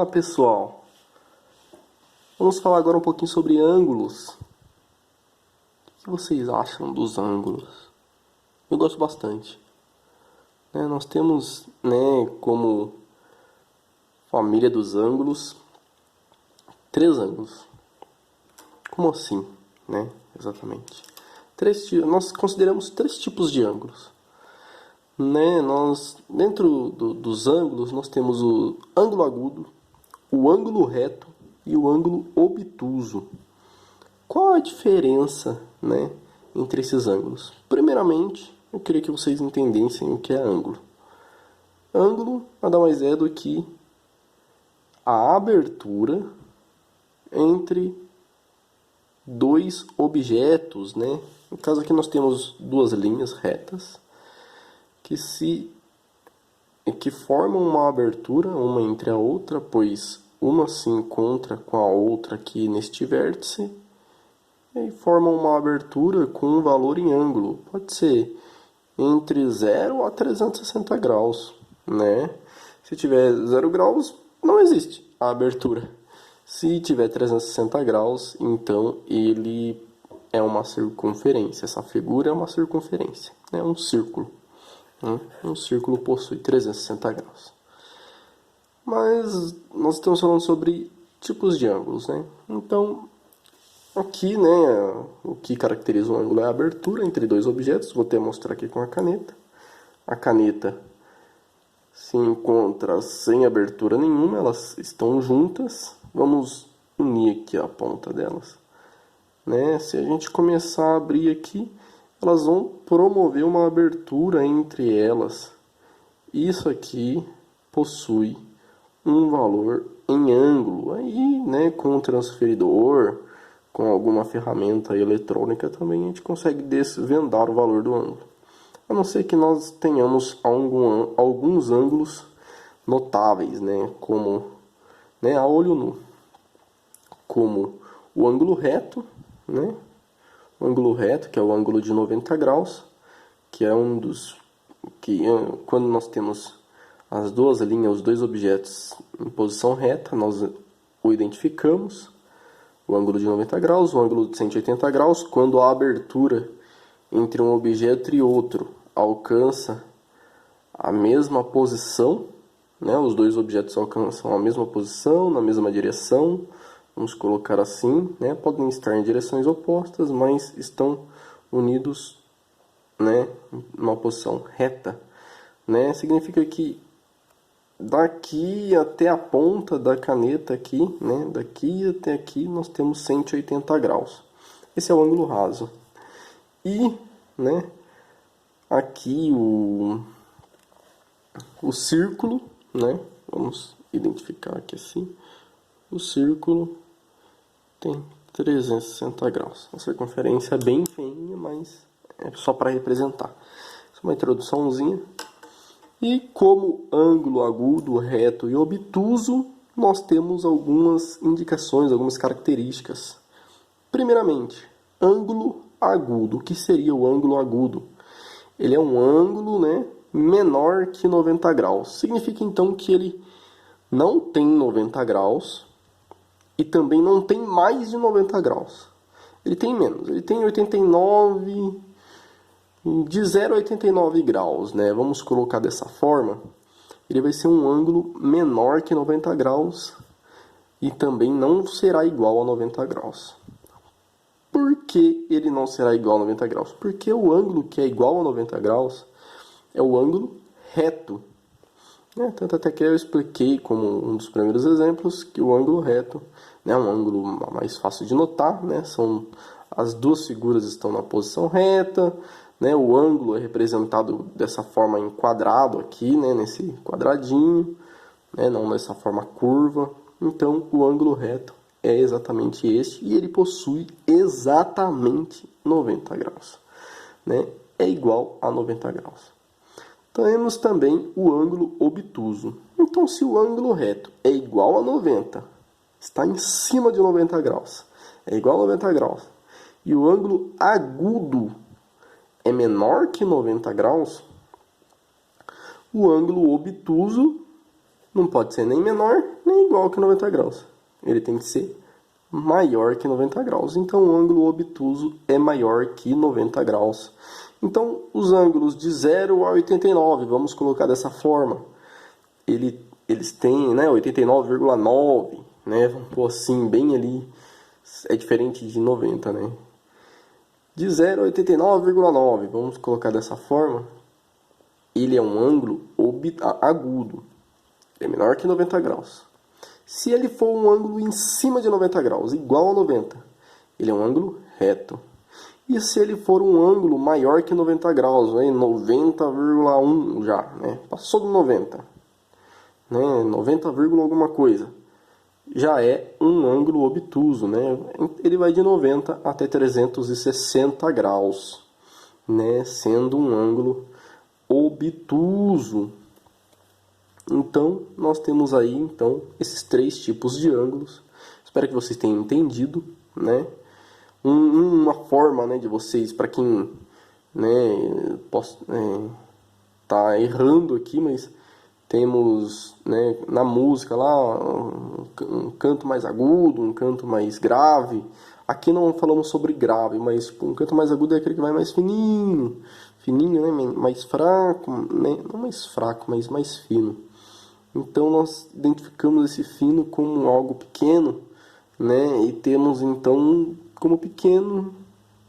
Olá pessoal, vamos falar agora um pouquinho sobre ângulos. O que vocês acham dos ângulos? Eu gosto bastante. Nós temos, como família dos ângulos, 3 ângulos. Como assim, Exatamente. Nós consideramos 3 tipos de ângulos. Dentro dos ângulos, nós temos o ângulo agudo, o ângulo reto e o ângulo obtuso. Qual a diferença, entre esses ângulos? Primeiramente, eu queria que vocês entendessem o que é ângulo. Ângulo nada mais é do que a abertura entre dois objetos, No caso aqui nós temos 2 linhas retas que formam uma abertura uma entre a outra, pois uma se encontra com a outra aqui neste vértice e formam uma abertura com um valor em ângulo. Pode ser entre 0 a 360 graus, Se tiver 0 graus, não existe a abertura. Se tiver 360 graus, então ele é uma circunferência. Essa figura é uma circunferência, é um círculo. Um círculo possui 360 graus. Mas nós estamos falando sobre tipos de ângulos, Então, aqui, o que caracteriza um ângulo é a abertura entre 2 objetos. Vou até mostrar aqui com a caneta. A caneta se encontra sem abertura nenhuma, elas estão juntas. Vamos unir aqui a ponta delas. Se a gente começar a abrir aqui, elas vão promover uma abertura entre elas. Isso aqui possui um valor em ângulo. Aí, com o transferidor, com alguma ferramenta eletrônica também, a gente consegue desvendar o valor do ângulo. A não ser que nós tenhamos alguns ângulos notáveis, como a olho nu. Como o ângulo reto, O ângulo reto, que é o ângulo de 90 graus, que é um dos quando nós temos as 2 linhas, os 2 objetos em posição reta, nós o identificamos. O ângulo de 90 graus, o ângulo de 180 graus, quando a abertura entre um objeto e outro alcança a mesma posição, Os 2 objetos alcançam a mesma posição, na mesma direção. Vamos colocar assim, Podem estar em direções opostas, mas estão unidos, numa posição reta, Significa que daqui até a ponta da caneta aqui, Daqui até aqui nós temos 180 graus. Esse é o ângulo raso. E, aqui o círculo, Vamos identificar aqui assim. O círculo tem 360 graus. A circunferência é bem feinha, mas é só para representar. Isso é uma introduçãozinha. E como ângulo agudo, reto e obtuso, nós temos algumas indicações, algumas características. Primeiramente, ângulo agudo. O que seria o ângulo agudo? Ele é um ângulo, menor que 90 graus. Significa então que ele não tem 90 graus e também não tem mais de 90 graus. Ele tem menos, ele tem 89, de 0 a 89 graus, Vamos colocar dessa forma. Ele vai ser um ângulo menor que 90 graus e também não será igual a 90 graus. Por que ele não será igual a 90 graus? Porque o ângulo que é igual a 90 graus é o ângulo reto. Tanto até que eu expliquei como um dos primeiros exemplos que o ângulo reto é um ângulo mais fácil de notar, as 2 figuras estão na posição reta, o ângulo é representado dessa forma em quadrado aqui, nesse quadradinho, não dessa forma curva. Então o ângulo reto é exatamente este e ele possui exatamente 90 graus, É igual a 90 graus. Temos também o ângulo obtuso. Então, se o ângulo reto é igual a 90, está em cima de 90 graus, é igual a 90 graus, e o ângulo agudo é menor que 90 graus, o ângulo obtuso não pode ser nem menor nem igual que 90 graus. Ele tem que ser maior que 90 graus. Então, o ângulo obtuso é maior que 90 graus. Então, os ângulos de 0 a 89, vamos colocar dessa forma. Eles têm, né, 89,9, né? Vamos pôr assim, bem ali. É diferente de 90, né? De 0 a 89,9, vamos colocar dessa forma. Ele é um ângulo agudo. É menor que 90 graus. Se ele for um ângulo em cima de 90 graus, igual a 90, ele é um ângulo reto. E se ele for um ângulo maior que 90 graus, né, 90,1 já, né, passou do 90, né, 90, alguma coisa, já é um ângulo obtuso, né, ele vai de 90 até 360 graus, né, sendo um ângulo obtuso. Então, nós temos aí, então, esses três tipos de ângulos. Espero que vocês tenham entendido, né? Uma forma, né, de vocês, para quem, né, tá errando aqui, mas temos, né, na música lá, um canto mais agudo, um canto mais grave. Aqui não falamos sobre grave, mas tipo, um canto mais agudo é aquele que vai mais fininho, né, mais fraco, né, não mais fraco, mas mais fino. Então nós identificamos esse fino como algo pequeno, né? E temos então como pequeno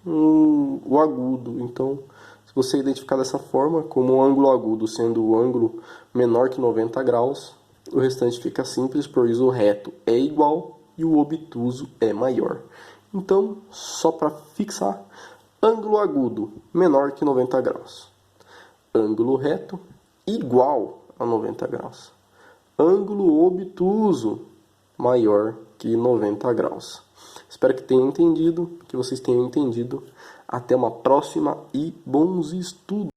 o agudo. Então, se você identificar dessa forma, como o ângulo agudo sendo o ângulo menor que 90 graus, o restante fica simples, pois o reto é igual e o obtuso é maior. Então, só para fixar, ângulo agudo menor que 90 graus. Ângulo reto igual a 90 graus. Ângulo obtuso maior que 90 graus. Espero que tenham entendido, que vocês tenham entendido. Até uma próxima e bons estudos!